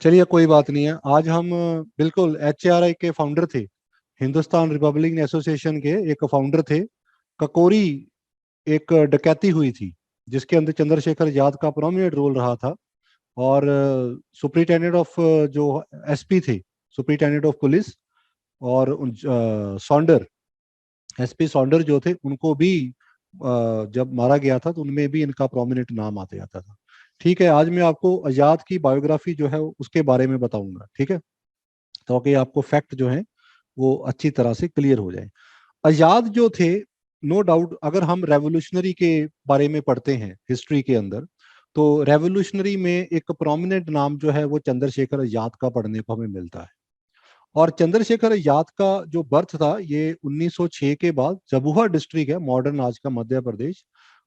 चलिए कोई बात नहीं है। आज हम बिल्कुल HRI के फाउंडर थे, हिंदुस्तान रिपब्लिकन एसोसिएशन के एक फाउंडर थे। ककोरी एक डकैती हुई थी जिसके अंदर चंद्रशेखर आजाद का प्रोमिनेंट रोल रहा था। और सुप्रिंटेंडेंट ऑफ जो SP थे, सुप्रिंटेंडेंट ऑफ पुलिस, और सौंडर, SP सौंडर जो थे उनको भी जब मारा गया था तो उनमें भी इनका प्रोमिनेंट नाम आते जाता था। ठीक है, आज मैं आपको आजाद की बायोग्राफी जो है उसके बारे में बताऊंगा, ठीक है, ताकि आपको फैक्ट जो है वो अच्छी तरह से क्लियर हो जाए। आजाद जो थे, नो डाउट, अगर हम रेवोल्यूशनरी के बारे में पढ़ते हैं हिस्ट्री के अंदर, तो रेवोल्यूशनरी में एक प्रोमिनेंट नाम जो है वो चंद्रशेखर आजाद का पढ़ने को हमें मिलता है। और चंद्रशेखर आजाद का जो बर्थ था ये 1906 के बाद, जबुआ डिस्ट्रिक्ट है मॉडर्न आज का मध्य प्रदेश,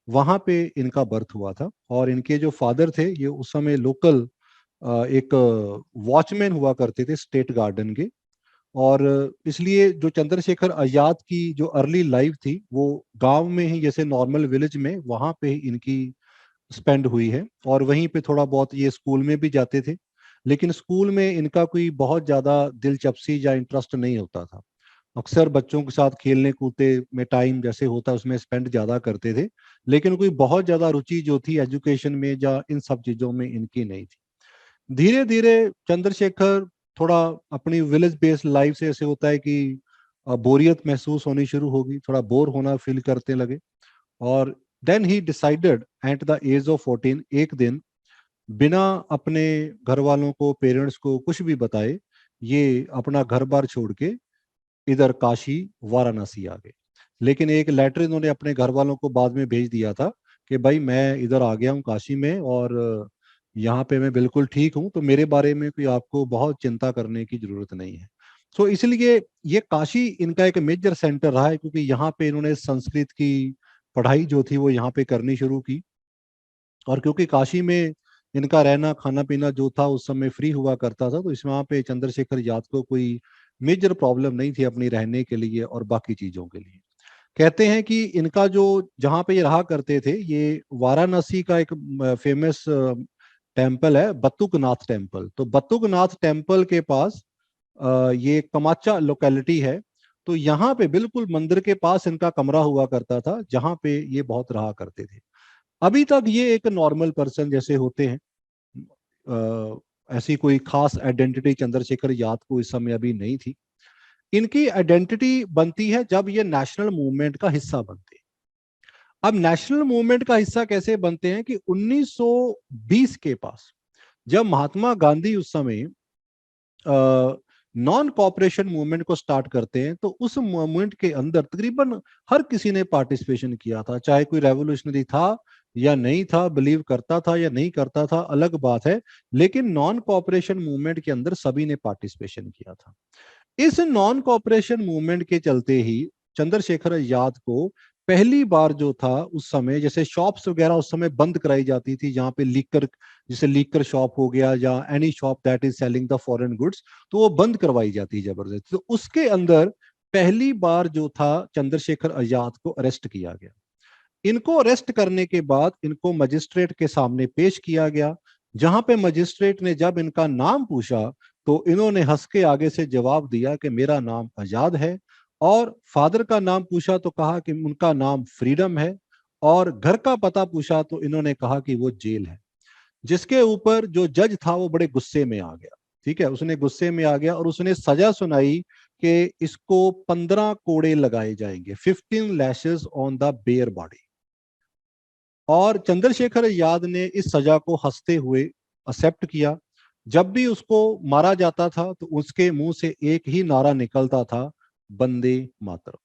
वहां पे इनका बर्थ हुआ था। और इनके जो फादर थे ये उस समय लोकल एक वॉचमैन हुआ करते थे स्टेट गार्डन के। और इसलिए जो चंद्रशेखर आजाद की जो अर्ली लाइफ थी वो गांव में ही, जैसे नॉर्मल विलेज में, वहां पे ही इनकी स्पेंड हुई है। और वहीं पे थोड़ा बहुत ये स्कूल में भी जाते थे, लेकिन स्कूल में इनका कोई बहुत ज्यादा दिलचस्पी या इंटरेस्ट नहीं होता था। अक्सर बच्चों के साथ खेलने कूदते में टाइम जैसे होता है उसमें स्पेंड ज्यादा करते थे, लेकिन कोई बहुत ज्यादा रुचि जो थी एजुकेशन में या इन सब चीजों में इनकी नहीं थी। धीरे धीरे चंद्रशेखर थोड़ा अपनी विलेज बेस्ड लाइफ से ऐसे होता है कि बोरियत महसूस होनी शुरू होगी, थोड़ा बोर होना फील करते लगे। और then he decided at the age of 14, एक दिन बिना अपने घर वालों को, पेरेंट्स को कुछ भी बताए, ये अपना घर बार छोड़ के इधर काशी, वाराणसी आ गए। लेकिन एक लेटर इन्होंने अपने घर वालों को बाद में भेज दिया था कि भाई मैं इधर आ गया हूँ काशी में, और यहाँ पे मैं बिल्कुल ठीक हूँ, तो मेरे बारे में कोई आपको बहुत चिंता करने की जरूरत नहीं है। तो इसलिए ये काशी इनका एक मेजर सेंटर रहा है, क्योंकि यहाँ पे इन्होंने संस्कृत की पढ़ाई जो थी वो यहाँ पे करनी शुरू की। और क्योंकि काशी में इनका रहना खाना पीना जो था उस समय फ्री हुआ करता था, तो इसमें वहाँ पे चंद्रशेखर आजाद को कोई मेजर प्रॉब्लम नहीं थी अपनी रहने के लिए और बाकी चीजों के लिए। कहते हैं कि इनका जो, जहाँ पे ये रहा करते थे, ये वाराणसी का एक फेमस टेम्पल है, बतुकनाथ टेम्पल। तो बतुकनाथ टेम्पल के पास ये कमाचा लोकेलिटी है। तो यहाँ पे बिल्कुल मंदिर के पास इनका कमरा हुआ करता था, जहाँ पे ये बहुत रहा करते थे। अभी तक ये एक नॉर्मल पर्सन जैसे होते हैं। ऐसी कोई खास आइडेंटिटी चंद्रशेखर आजाद को इस समय अभी नहीं थी। इनकी आइडेंटिटी बनती है जब ये नेशनल मूवमेंट का हिस्सा बनते हैं। अब नेशनल मूवमेंट का हिस्सा कैसे बनते हैं कि 1920 के पास, जब महात्मा गांधी उस समय नॉन कॉपरेशन मूवमेंट को स्टार्ट करते हैं, तो उस मूवमेंट के अंदर तकरीबन हर किसी ने पार्टिसिपेशन किया था, चाहे कोई रेवोल्यूशनरी था या नहीं था, बिलीव करता था या नहीं करता था अलग बात है, लेकिन नॉन कॉपरेशन मूवमेंट के अंदर सभी ने पार्टिसिपेशन किया था। इस नॉन कॉपरेशन मूवमेंट के चलते ही चंद्रशेखर आजाद को पहली बार जो था उस समय, जैसे शॉप्स वगैरह उस समय बंद कराई जाती थी, जहां पे लीकर, जैसे लीकर शॉप हो गया या any shop that is selling the foreign goods, तो वो बंद करवाई जाती है जबरदस्ती। तो उसके अंदर पहली बार जो था चंद्रशेखर आजाद को अरेस्ट किया गया। इनको अरेस्ट करने के बाद इनको मजिस्ट्रेट के सामने पेश किया गया, जहां पे मजिस्ट्रेट ने जब इनका नाम पूछा तो इन्होंने हंस के आगे से जवाब दिया कि मेरा नाम आजाद है। और फादर का नाम पूछा तो कहा कि उनका नाम फ्रीडम है। और घर का पता पूछा तो इन्होंने कहा कि वो जेल है। जिसके ऊपर जो जज था वो बड़े गुस्से में आ गया। ठीक है, उसने गुस्से में आ गया और उसने सजा सुनाई कि इसको 15 कोड़े लगाए जाएंगे, 15 lashes on the bare body. और चंद्रशेखर आजाद ने इस सजा को हंसते हुए एक्सेप्ट किया। जब भी उसको मारा जाता था तो उसके मुंह से एक ही नारा निकलता था, बंदे मातरम।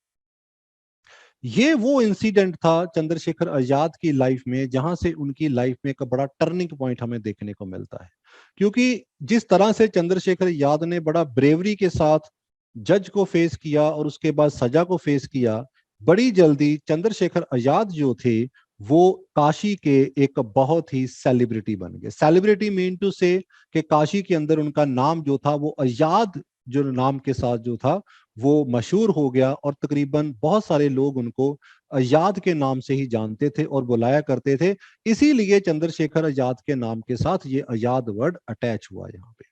ये वो इंसिडेंट था चंद्रशेखर आजाद की लाइफ में जहां से उनकी लाइफ में एक बड़ा टर्निंग पॉइंट हमें देखने को मिलता है। क्योंकि जिस तरह से चंद्रशेखर आजाद ने बड़ा ब्रेवरी के साथ जज को फेस किया और उसके बाद सजा को फेस किया, बड़ी जल्दी चंद्रशेखर आजाद जो थे वो काशी के एक बहुत ही सेलिब्रिटी बन गए। सेलिब्रिटी मीन टू से कि काशी के अंदर उनका नाम जो था वो आजाद जो नाम के साथ जो था वो मशहूर हो गया। और तकरीबन बहुत सारे लोग उनको आजाद के नाम से ही जानते थे और बुलाया करते थे। इसीलिए चंद्रशेखर आजाद के नाम के साथ ये आजाद वर्ड अटैच हुआ यहाँ पे।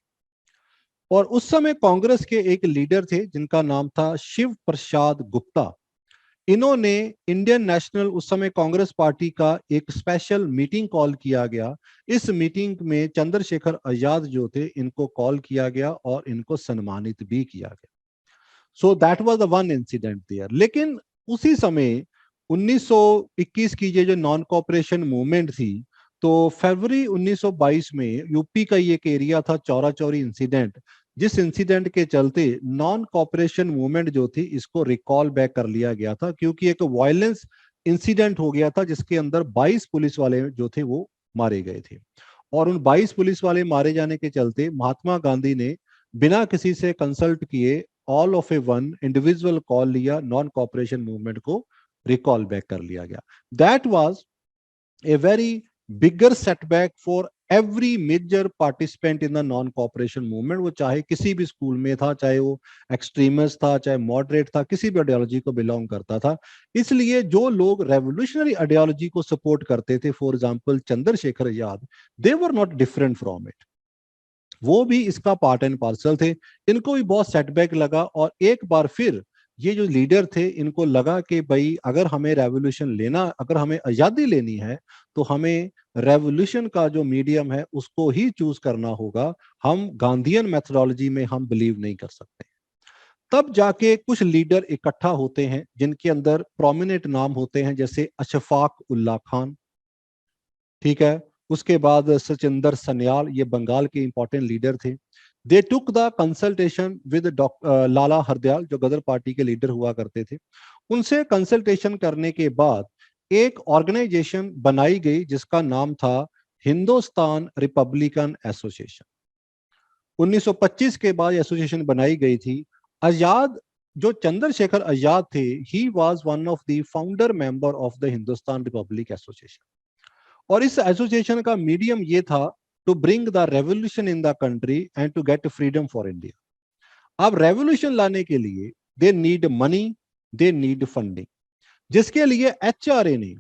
और उस समय कांग्रेस के एक लीडर थे जिनका नाम था शिव प्रसाद गुप्ता। इन्होंने इंडियन नेशनल, उस समय कांग्रेस पार्टी का एक स्पेशल मीटिंग कॉल किया गया। इस मीटिंग में चंद्रशेखर आजाद जो थे इनको कॉल किया गया और इनको सम्मानित भी किया गया। So that was the one incident there. लेकिन उसी समय 1921 की ये जो नॉन कॉपरेशन मूवमेंट थी, तो फरवरी 1922 में यूपी का ये एक एरिया था चौरा चौरी इंसिडेंट, जिस इंसिडेंट के चलते नॉन कॉपरेशन मूवमेंट जो थी इसको रिकॉल बैक कर लिया गया था, क्योंकि एक वायलेंस इंसिडेंट हो गया था जिसके अंदर 22 पुलिस वाले जो थे वो मारे गए थे। और उन 22 पुलिस वाले मारे जाने के चलते महात्मा गांधी ने बिना किसी से कंसल्ट किए all of a one individual call लिया, नॉन कॉपरेशन मूवमेंट को रिकॉल बैक कर लिया गया। That was a very bigger setback for every major participant in the non cooperation movement. वो चाहे किसी भी स्कूल में था, चाहे वो एक्सट्रीमिस्ट था, चाहे मॉडरेट था, किसी भी आइडियोलॉजी को बिलोंग करता था। इसलिए जो लोग रेवोल्यूशनरी आइडियोलॉजी को सपोर्ट करते थे, for example Chandrashekhar Azad, they were not different from it, वो भी इसका पार्ट एंड पार्सल थे। इनको भी बहुत सेटबैक लगा और एक बार फिर ये जो लीडर थे इनको लगा कि भाई अगर हमें रेवोल्यूशन लेना, अगर हमें आजादी लेनी है तो हमें रेवोल्यूशन का जो मीडियम है उसको ही चूज करना होगा। हम गांधीयन मेथोडोलॉजी में हम बिलीव नहीं कर सकते। तब जाके कुछ लीडर इकट्ठा होते हैं जिनके अंदर प्रोमिनेंट नाम होते हैं, जैसे अशफाक उल्ला खान, ठीक है, उसके बाद सचिंदर सन्याल, ये बंगाल के इंपॉर्टेंट लीडर थे। दे टुक द कंसल्टेशन विद लाला हरदयाल जो गदर पार्टी के लीडर हुआ करते थे। उनसे कंसल्टेशन करने के बाद एक ऑर्गेनाइजेशन बनाई गई जिसका नाम था हिंदुस्तान रिपब्लिकन एसोसिएशन। 1925 के बाद एसोसिएशन बनाई गई थी। आजाद, जो चंद्रशेखर आजाद थे, he was one of the founder member of the Hindustan republic association. और इस एसोसिएशन का मीडियम ये था to bring the revolution in the country and to get freedom for India. अब रेवोल्यूशन लाने के लिए they need money, they need funding, जिसके लिए एचआरए ने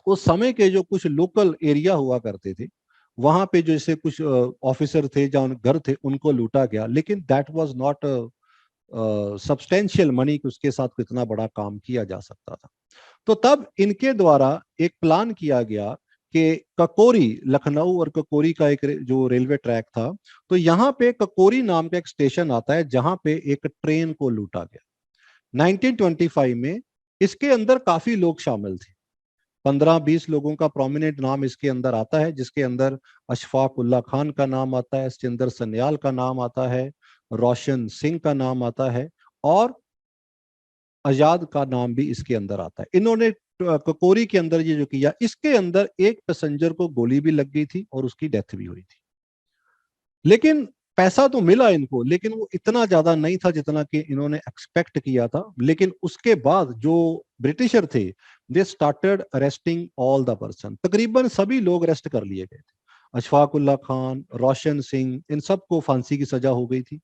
उस समय के जो कुछ लोकल एरिया हुआ करते थे वहां पे जो जैसे कुछ ऑफिसर थे जहां घर थे उनको लूटा गया, लेकिन that was not substantial money कि उसके साथ कितना बड़ा काम किया जा सकता था। तो तब इनके द्वारा एक प्लान किया गया कि ककोरी, लखनऊ और ककोरी का एक जो रेलवे ट्रैक था, तो यहाँ पे ककोरी नाम का एक स्टेशन आता है जहां पे एक ट्रेन को लूटा गया 1925 में। इसके अंदर काफी लोग शामिल थे, 15-20 लोगों का प्रोमिनेंट नाम इसके अंदर आता है, जिसके अंदर अशफाक उल्ला खान का नाम आता है, सचिंदर सन्याल का नाम आता है, रोशन सिंह का नाम आता है और आजाद का नाम भी इसके अंदर आता है। इन्होंने ककोरी के अंदर ये जो किया, इसके अंदर एक पैसेंजर को गोली भी लग गई थी और उसकी डेथ भी हुई थी। लेकिन पैसा तो मिला इनको, लेकिन वो इतना ज्यादा नहीं था जितना कि इन्होंने एक्सपेक्ट किया था। लेकिन उसके बाद जो ब्रिटिशर थे, they started arresting all the person, तकरीबन सभी लोग अरेस्ट कर लिए गए थे। अशफाक उल्ला खान, रोशन सिंह, इन सबको फांसी की सजा हो गई थी।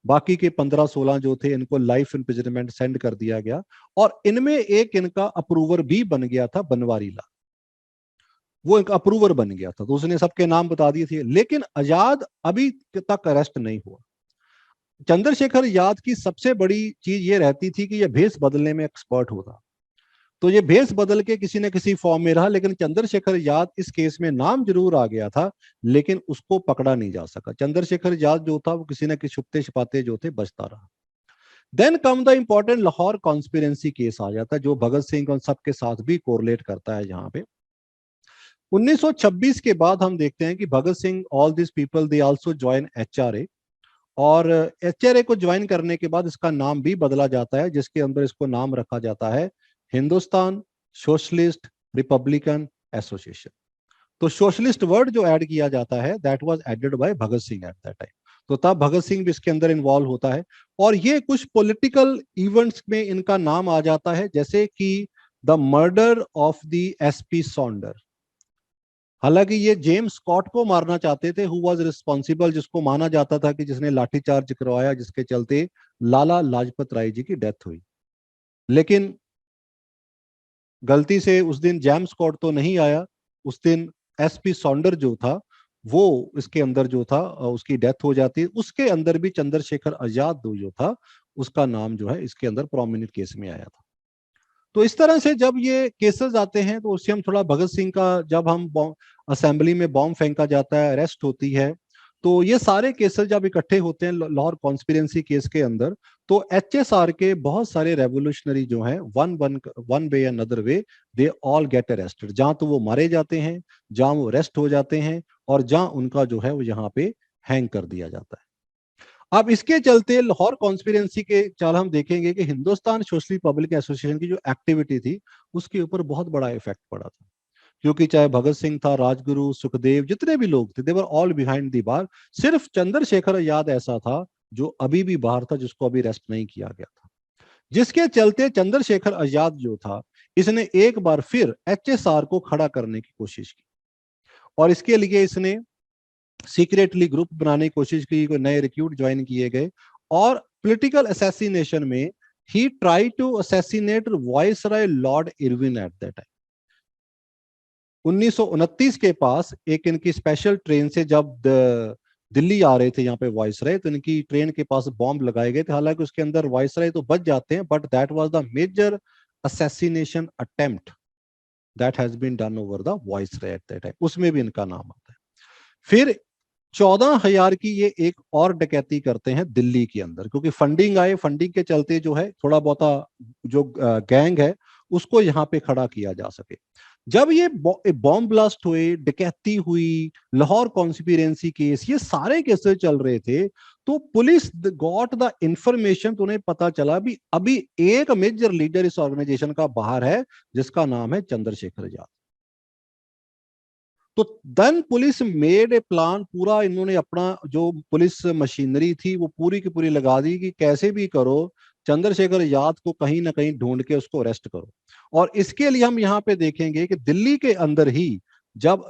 बाकी के 15-16 जो थे इनको लाइफ इम्प्रिजनमेंट सेंड कर दिया गया और इनमें एक इनका अप्रूवर भी बन गया था, बनवारी लाल, वो एक अप्रूवर बन गया था, तो उसने सबके नाम बता दिए थे। लेकिन आजाद अभी तक अरेस्ट नहीं हुआ। चंद्रशेखर आजाद की सबसे बड़ी चीज ये रहती थी कि यह भेष बदलने में एक्सपर्ट होता, तो ये भेष बदल के किसी न किसी फॉर्म में रहा। लेकिन चंद्रशेखर आजाद इस केस में नाम जरूर आ गया था, लेकिन उसको पकड़ा नहीं जा सका। चंद्रशेखर आजाद जो था वो किसी न किसी छुपते छिपाते जो थे बचता रहा। Then come the important Lahore conspiracy case आ जाता है, जो भगत सिंह और सबके साथ भी कोरिलेट करता है। जहां पे 1926 के बाद हम देखते हैं कि Bhagat Singh, all this people, they also join HRA. और एचआरए को ज्वाइन करने के बाद इसका नाम भी बदला जाता है, जिसके अंदर इसको नाम रखा जाता है हिंदुस्तान सोशलिस्ट रिपब्लिकन एसोसिएशन। तो सोशलिस्ट वर्ड जो ऐड किया जाता है, that was added by Bhagat Singh at that time. तो तब भगत सिंह भी इसके अंदर इन्वॉल्व होता है। और ये कुछ पॉलिटिकल इवेंट्स में इनका नाम आ जाता है, जैसे कि the murder of the SP Sonder. हालांकि ये जेम्स स्कॉट को मारना चाहते थे, हु वाज रिस्पॉन्सिबल, जिसको माना जाता था कि जिसने लाठीचार्ज करवाया, जिसके चलते लाला लाजपत राय जी की डेथ हुई। लेकिन गलती से उस दिन जेम्स स्कॉट तो नहीं आया, उस दिन एसपी सॉन्डर जो था वो इसके अंदर जो था उसकी डेथ हो जाती है। उसके अंदर भी चंद्रशेखर आजाद जो था उसका नाम जो है इसके अंदर प्रोमिनेंट केस में आया था। तो इस तरह से जब ये केसेस आते हैं तो उससे हम थोड़ा भगत सिंह का, जब हम असेंबली में बॉम्ब फेंका जाता है, अरेस्ट होती है, तो ये सारे केसेस जब इकट्ठे होते हैं लाहौर कॉन्स्पिरेंसी केस के अंदर, तो एचएसआर के बहुत सारे रेवोल्यूशनरी जो हैं one one one way another way they all get arrested. जहां तो वो मारे जाते हैं, जहां वो अरेस्ट हो जाते हैं, और जहां उनका जो है वो यहाँ पे हैंग कर दिया जाता है। अब इसके चलते लाहौर कॉन्स्पिरेंसी के चाल हम देखेंगे कि हिंदुस्तान सोशलिस्ट रिपब्लिक एसोसिएशन की जो एक्टिविटी थी उसके ऊपर बहुत बड़ा इफेक्ट पड़ा था। क्योंकि चाहे भगत सिंह था, राजगुरु, सुखदेव, जितने भी लोग थे, दे वर ऑल बिहाइंड दी बार। सिर्फ चंद्रशेखर आजाद ऐसा था जो अभी भी बाहर था, जिसको अभी अरेस्ट नहीं किया गया था। जिसके चलते चंद्रशेखर आजाद जो था, इसने एक बार फिर एचएसआर को खड़ा करने की कोशिश की, और इसके लिए इसने सीक्रेटली ग्रुप बनाने की कोशिश की, कोई नए रिक्रूट ज्वाइन किए गए, और पॉलिटिकल असैसिनेशन में ही try to assassinate viceroy Lord Irwin at that time. 1929 के पास एक इनकी स्पेशल ट्रेन से जब दिल्ली आ रहे थे यहाँ पे वायसराय, तो इनकी ट्रेन के पास बॉम्ब लगाए गए थे। हालांकि उसके अंदर वायसराय तो बच जाते हैं, but that was the major assassination attempt that has been done over the viceroy at that time. उसमें भी इनका नाम आता है। फिर 14,000 की ये एक और डकैती करते हैं दिल्ली के अंदर, क्योंकि फंडिंग आए, फंडिंग के चलते जो है थोड़ा बहुत जो गैंग है उसको यहाँ पे खड़ा किया जा सके। जब ये बॉम्ब ब्लास्ट हुए, डकैती हुई, लाहौर कॉन्स्पिरेंसी केस, ये सारे केसेस चल रहे थे, तो पुलिस गॉट द इंफॉर्मेशन, तो उन्हें पता चला भी अभी एक मेजर लीडर इस ऑर्गेनाइजेशन का बाहर है, जिसका नाम है चंद्रशेखर आजाद। तो then police made a plan, पूरा इन्होंने अपना जो पुलिस मशीनरी थी वो पूरी की पूरी लगा दी कि कैसे भी करो चंद्रशेखर आजाद को कहीं ना कहीं ढूंढ के उसको अरेस्ट करो। और इसके लिए हम यहाँ पे देखेंगे कि दिल्ली के अंदर ही जब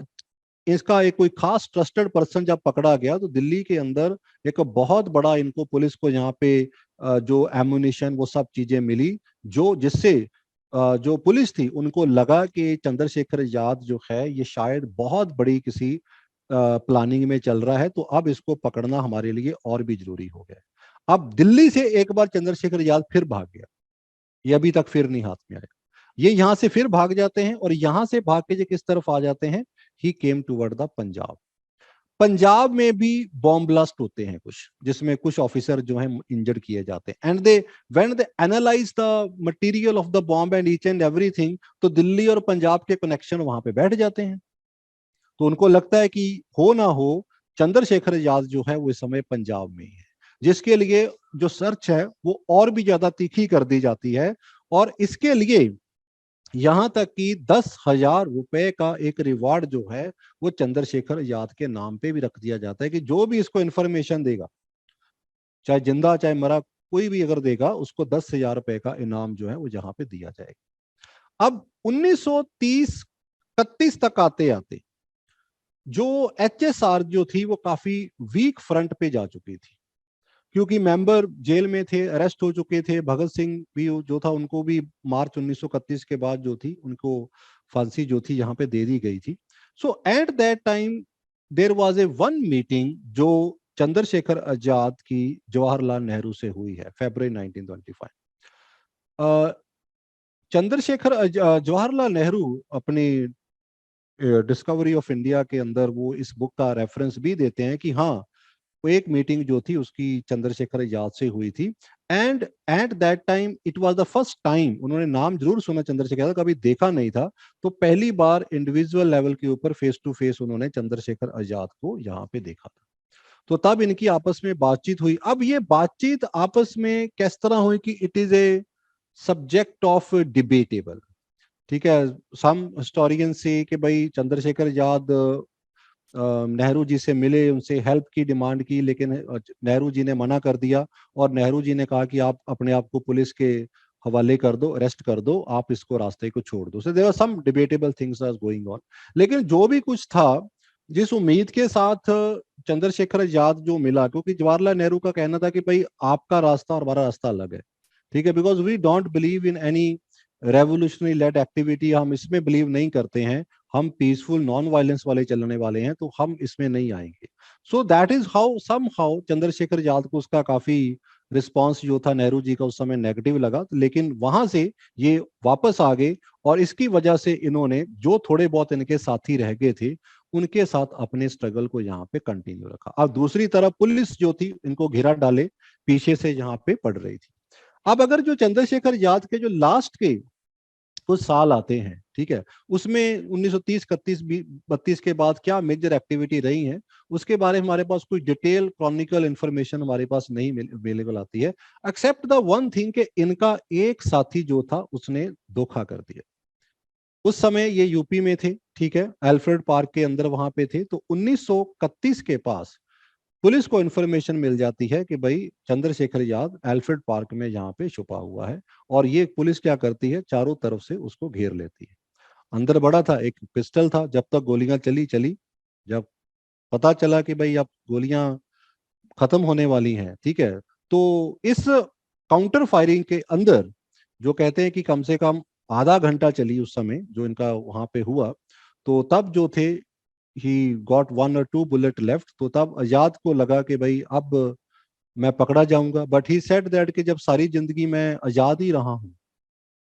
इसका एक कोई खास ट्रस्टेड पर्सन जब पकड़ा गया, तो दिल्ली के अंदर एक बहुत बड़ा इनको पुलिस को यहाँ पे जो एमुनिशन वो सब चीजें मिली, जो जिससे जो पुलिस थी उनको लगा कि चंद्रशेखर आजाद जो है ये शायद बहुत बड़ी किसी प्लानिंग में चल रहा है, तो अब इसको पकड़ना हमारे लिए और भी जरूरी हो गया। अब दिल्ली से एक बार चंद्रशेखर आजाद फिर भाग गया, ये अभी तक फिर नहीं हाथ में आया। ये यहां से फिर भाग जाते हैं, और यहां से भाग के जो किस तरफ आ जाते हैं, ही केम टूवर्ड द पंजाब। पंजाब में भी बॉम्ब ब्लास्ट होते हैं कुछ, जिसमें कुछ ऑफिसर जो हैं इंजर्ड किए जाते हैं, and they when they analyse the material of the bomb and each and everything, तो दिल्ली और पंजाब के कनेक्शन वहां पे बैठ जाते हैं। तो उनको लगता है कि हो ना हो चंद्रशेखर आजाद जो है वो इस समय पंजाब में ही है, जिसके लिए जो सर्च है वो और भी ज्यादा तीखी कर दी जाती है। और इसके लिए यहां तक कि 10,000 रुपए का एक रिवार्ड जो है वो चंद्रशेखर आजाद के नाम पे भी रख दिया जाता है, कि जो भी इसको इंफॉर्मेशन देगा, चाहे जिंदा चाहे मरा, कोई भी अगर देगा उसको 10,000 रुपए का इनाम जो है वो जहां पे दिया जाएगा। अब 1930 31 तक आते आते जो एचएसआर जो थी वो काफी वीक फ्रंट पे जा चुकी थी, क्योंकि मेंबर जेल में थे, अरेस्ट हो चुके थे। भगत सिंह भी जो था उनको भी मार्च 1931 के बाद जो थी उनको फांसी जो थी यहाँ पे दे दी गई थी। So at that time there was a one meeting जो चंद्रशेखर आजाद की जवाहरलाल नेहरू से हुई है, फरवरी 1925। चंद्रशेखर जवाहरलाल नेहरू अपनी डिस्कवरी ऑफ इंडिया के अंदर वो इस बुक का रेफरेंस भी देते हैं कि हाँ, वो एक मीटिंग जो थी उसकी चंद्रशेखर आजाद से हुई थी, and eight that time it was the first time, उन्होंने नाम जरूर सुना चंद्रशेखर आजाद, कभी देखा नहीं था, तो पहली बार इंडिविजुअल लेवल के ऊपर फेस टू फेस उन्होंने चंद्रशेखर आजाद को यहाँ पे देखा था। तो तब इनकी आपस में बातचीत हुई। अब ये बातचीत आपस में किस तरह हुई कि it is a subject of debatable. ठीक है, सम हिस्टोरियन से कि भाई चंद्रशेखर आजाद नेहरू जी से मिले, उनसे हेल्प की डिमांड की, लेकिन नेहरू जी ने मना कर दिया, और नेहरू जी ने कहा कि आप अपने आप को पुलिस के हवाले कर दो, अरेस्ट कर दो, आप इसको रास्ते को छोड़ दो। So there are some debatable things are going on. लेकिन जो भी कुछ था, जिस उम्मीद के साथ चंद्रशेखर आजाद जो मिला, क्योंकि जवाहरलाल नेहरू का कहना था कि भाई आपका रास्ता और हमारा रास्ता अलग है, ठीक है, because we don't believe in any revolutionary led activity, हम इसमें बिलीव नहीं करते हैं, हम पीसफुल नॉन वायलेंस वाले चलने वाले हैं, तो हम इसमें नहीं आएंगे। So that is how somehow Chandrashekhar Azad को उसका काफी रिस्पॉन्स जो था नेहरू जी का उस समय नेगेटिव लगा, लेकिन वहां से ये वापस आ गए, और इसकी वजह से इन्होंने जो थोड़े बहुत इनके साथी रह गए थे उनके साथ अपने स्ट्रगल को यहाँ पे कंटिन्यू रखा। अब दूसरी तरफ पुलिस जो थी इनको घेरा डाले, पीछे से यहाँ पे पड़ रही थी। अब अगर जो चंद्रशेखर आजाद के जो लास्ट के कुछ साल आते हैं, ठीक है, उसमें 1930 31 32 के बाद क्या मेजर एक्टिविटी रही है, उसके बारे में हमारे पास कुछ डिटेल क्रॉनिकल इंफॉर्मेशन हमारे पास नहीं अवेलेबल आती है, एक्सेप्ट द वन थिंग कि इनका एक साथी जो था उसने धोखा कर दिया। उस समय ये यूपी में थे, ठीक है, एल्फ्रेड पार्क के अंदर वहां पे थे। तो 1931 के पास पुलिस को इन्फॉर्मेशन मिल जाती है कि भाई चंद्रशेखर आजाद एल्फ्रेड पार्क में यहाँ पे छुपा हुआ है, और ये पुलिस क्या करती है, चारों तरफ से उसको घेर लेती है। अंदर बड़ा था, एक पिस्टल था, जब तक गोलियां चली चली, जब पता चला कि भाई अब गोलियां खत्म होने वाली हैं, ठीक है, तो इस काउंटर फायरिंग के अंदर जो कहते हैं कि कम से कम आधा घंटा चली उस समय जो इनका वहां पे हुआ, तो तब जो थे he got 1 or 2 bullet left, तो तब आजाद को लगा कि भाई अब मैं पकड़ा जाऊंगा, बट ही सेड दैट कि जब सारी जिंदगी मैं आजाद ही रहा हूँ,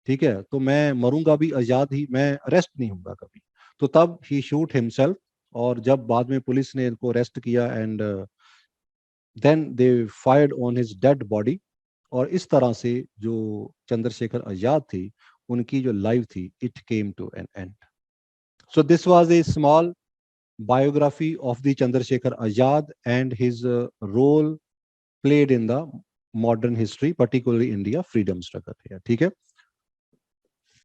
ठीक है, तो मैं मरूंगा भी आजाद ही, मैं अरेस्ट नहीं होऊंगा कभी। तो तब ही शूट हिमसेल्फ, और जब बाद में पुलिस ने इनको अरेस्ट किया and then they fired on his dead body, और इस तरह से जो चंद्रशेखर आजाद थी उनकी जो लाइफ थी it came to an end. So this was a small biography of the Chandrasekhar Azad and his role played in the modern history, particularly India freedom struggle here, ठीक है।